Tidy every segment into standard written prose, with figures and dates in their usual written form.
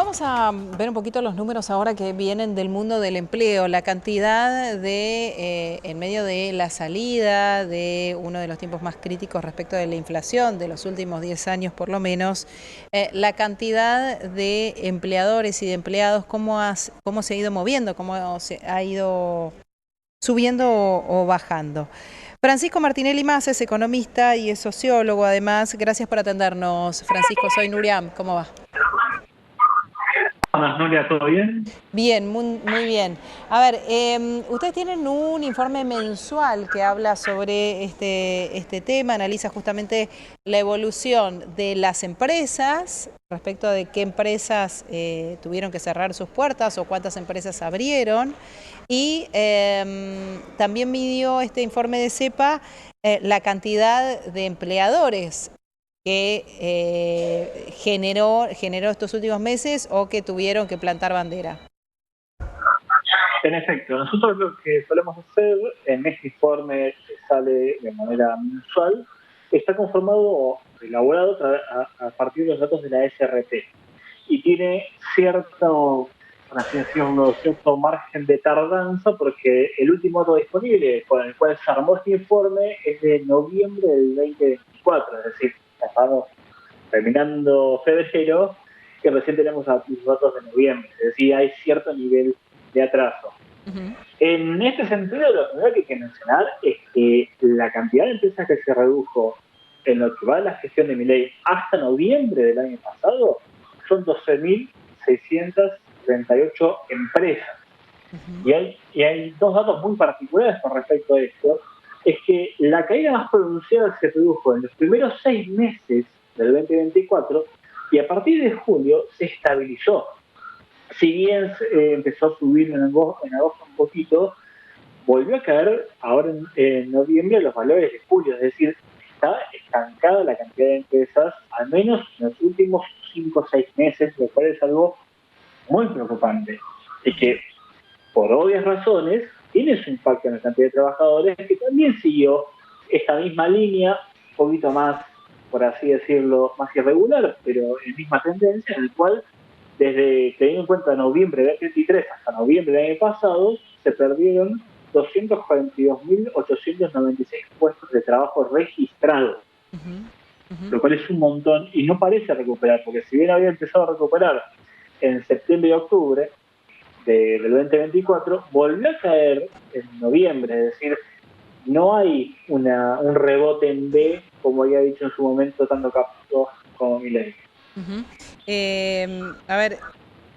Vamos a ver un poquito los números ahora que vienen del mundo del empleo, la cantidad de, en medio de la salida de uno de los tiempos más críticos respecto de la inflación de los últimos 10 años por lo menos, la cantidad de empleadores y de empleados, cómo se ha ido moviendo, cómo se ha ido subiendo o bajando. Francisco Martinelli Massa es economista y es sociólogo además. Gracias por atendernos, Francisco. Soy Nuriam, ¿cómo va? Hola, Nuria, ¿todo bien? Bien, muy bien. A ver, ustedes tienen un informe mensual que habla sobre este tema, analiza justamente la evolución de las empresas, respecto de qué empresas tuvieron que cerrar sus puertas o cuántas empresas abrieron. Y también midió este informe de CEPA la cantidad de empleadores que generó estos últimos meses o que tuvieron que plantar bandera. En efecto, nosotros lo que solemos hacer en este informe que sale de manera mensual está conformado o elaborado a partir de los datos de la SRT y tiene cierto, por así decirlo, cierto margen de tardanza porque el último dato disponible con el cual se armó este informe es de noviembre del 2024, es decir, ya estamos terminando febrero que recién tenemos los datos de noviembre, es decir, hay cierto nivel de atraso. Ujú. En este sentido, lo primero que hay que mencionar es que la cantidad de empresas que se redujo en lo que va de la gestión de Milei hasta noviembre del año pasado son 12.638 empresas. Ujú. Y hay dos datos muy particulares con respecto a esto. Es que la caída más pronunciada se produjo en los primeros 6 meses del 2024 y a partir de julio se estabilizó. Si bien empezó a subir en agosto un poquito, volvió a caer ahora en noviembre los valores de julio, es decir, está estancada la cantidad de empresas, al menos en los últimos 5 o 6 meses, lo cual es algo muy preocupante. Y que, por obvias razones, tiene su impacto en la cantidad de trabajadores, que también siguió esta misma línea, un poquito más, por así decirlo, más irregular, pero en misma tendencia, en el cual desde teniendo en cuenta noviembre de 2023 hasta noviembre del año pasado, se perdieron 242.896 puestos de trabajo registrados, Ujú. Ujú. lo cual es un montón y no parece recuperar, porque si bien había empezado a recuperar en septiembre y octubre del 2024, volvió a caer en noviembre, es decir, no hay un rebote en B, como había dicho en su momento tanto Capito como Milei. Ujú. A ver,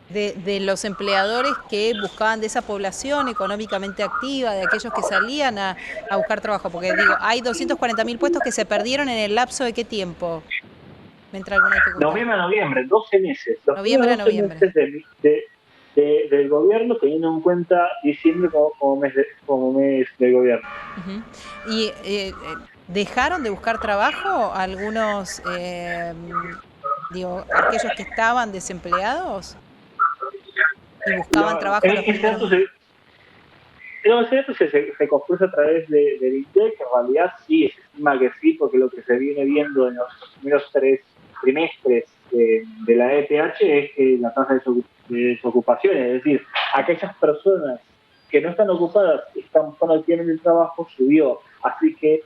de los empleadores que buscaban de esa población económicamente activa, de aquellos que salían a buscar trabajo, porque digo, hay 240.000 puestos que se perdieron en el lapso de qué tiempo, me entra alguna dificultad. Noviembre a noviembre, 12 meses. Los Noviembre a primeros 12 noviembre. meses del gobierno, teniendo en cuenta diciembre como mes del gobierno. Ujú. Y dejaron de buscar trabajo algunos, digo, aquellos que estaban desempleados y buscaban trabajo los Ese primeros dato meses. se construye a través del INDEC, que en realidad sí, se estima que sí, porque lo que se viene viendo en los primeros 3 trimestres de la EPH es que la tasa de desocupación, es decir, aquellas personas que no están ocupadas y están buscando activamente el trabajo, subió. Así que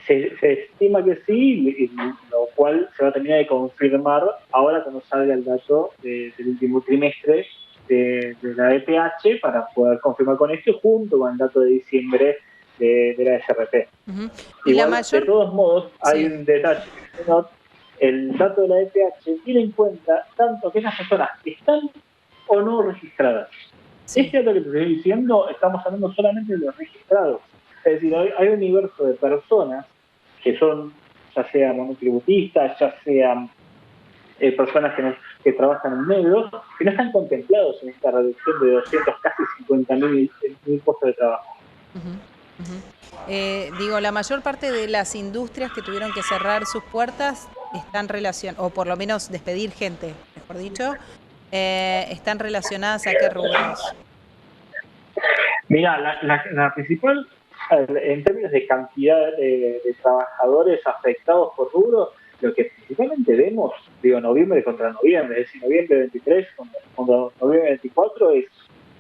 se estima que sí, lo cual se va a terminar de confirmar ahora cuando salga el dato del último trimestre de la EPH para poder confirmar con esto junto con el dato de diciembre de la SRP. Ujú. Y la Igual, de mayor, todos modos, hay sí, un detalle que es menor. El dato de la EPH tiene en cuenta tanto aquellas personas que están o no registradas. sí. Este dato que te estoy diciendo, estamos hablando solamente de los registrados. Es decir, hay un universo de personas que son, ya sean monotributistas, ya sean personas que trabajan en negro, que no están contemplados en esta reducción de 200, casi 50.000 puestos de trabajo. Ujú, ujú. Digo, la mayor parte de las industrias que tuvieron que cerrar sus puertas están relacionadas, o por lo menos despedir gente, mejor dicho, están relacionadas a qué rubros. Mira, la principal, en términos de cantidad de trabajadores afectados por rubro, lo que principalmente vemos, digo, noviembre contra noviembre, es decir, noviembre 23 contra noviembre 24, es,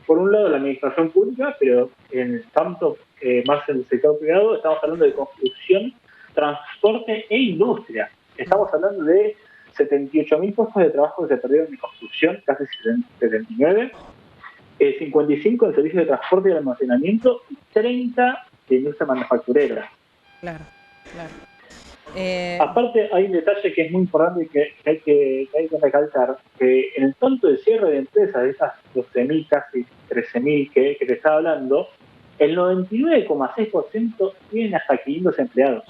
por un lado, la administración pública, pero en tanto más en el sector privado, estamos hablando de construcción, transporte e industria. Estamos hablando de 78.000 puestos de trabajo que se perdieron en construcción, casi 79, 55 en servicios de transporte y almacenamiento y 30 de industria manufacturera. Claro, claro. Aparte, hay un detalle que es muy importante y que hay que recalcar, que en el tanto de cierre de empresas, de esas 12.000, casi 13.000 que te estaba hablando, el 99,6% tienen hasta 500 empleados.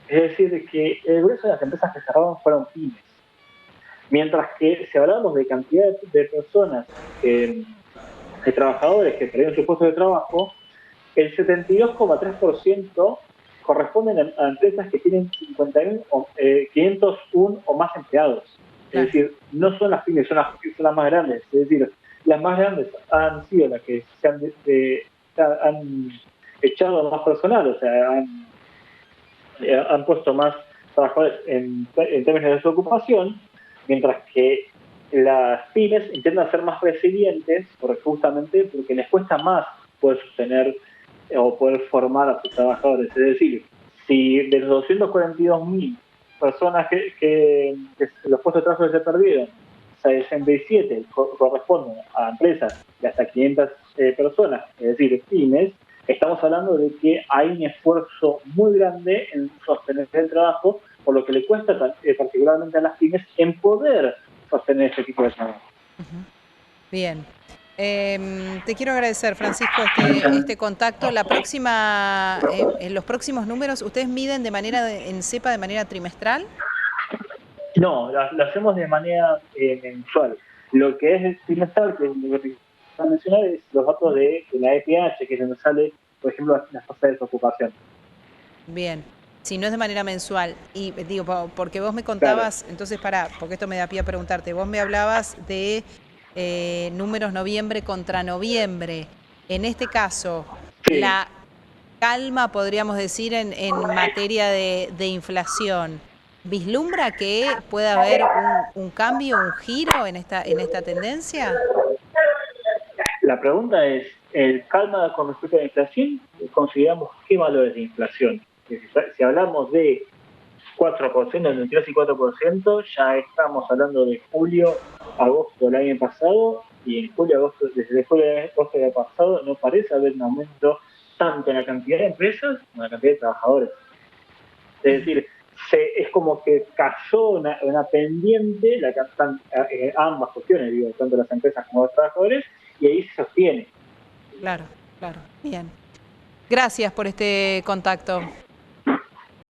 Es decir, que el grueso de las empresas que cerraron fueron pymes. Mientras que si hablamos de cantidad de personas, de trabajadores que perdieron su puesto de trabajo, el 72,3% corresponden a empresas que tienen 501 o más empleados. Es decir, no son las pymes, son las más grandes. Es decir, las más grandes han sido las que han echado a más personal, o sea, han puesto más trabajadores en términos de desocupación, mientras que las pymes intentan ser más resilientes justamente porque les cuesta más poder sostener o poder formar a sus trabajadores. Es decir, si de los 242.000 personas que los puestos de trabajo que se perdieron, 67 corresponden a empresas de hasta 500 personas, es decir, pymes, estamos hablando de que hay un esfuerzo muy grande en sostener el trabajo, por lo que le cuesta particularmente a las pymes en poder sostener este tipo de trabajo. Bien. Te quiero agradecer, Francisco, este contacto. En los próximos números, ¿ustedes miden en CEPA de manera trimestral? No, lo hacemos de manera mensual. Lo que es trimestral, que es lo que te mencionar, es los datos de la EPH, que es donde sale, por ejemplo, las tasas de desocupación. Bien. Si no es de manera mensual, y digo, porque vos me contabas, Claro. entonces porque esto me da pie a preguntarte, vos me hablabas de números noviembre contra noviembre. En este caso, Sí. la calma, podríamos decir, en materia de inflación, ¿vislumbra que pueda haber un cambio, un giro en esta tendencia? La pregunta es, ¿el calma con respecto a la inflación? ¿Consideramos qué valores de inflación? Si hablamos de 4%, entre 3 y 4%, ya estamos hablando de julio, agosto del año pasado, y en julio, agosto, desde julio, agosto del año pasado no parece haber un aumento tanto en la cantidad de empresas como en la cantidad de trabajadores. Es decir, es como que cayó una pendiente, ambas cuestiones, digo, tanto las empresas como los trabajadores, y ahí se sostiene. Claro, claro. Bien. Gracias por este contacto.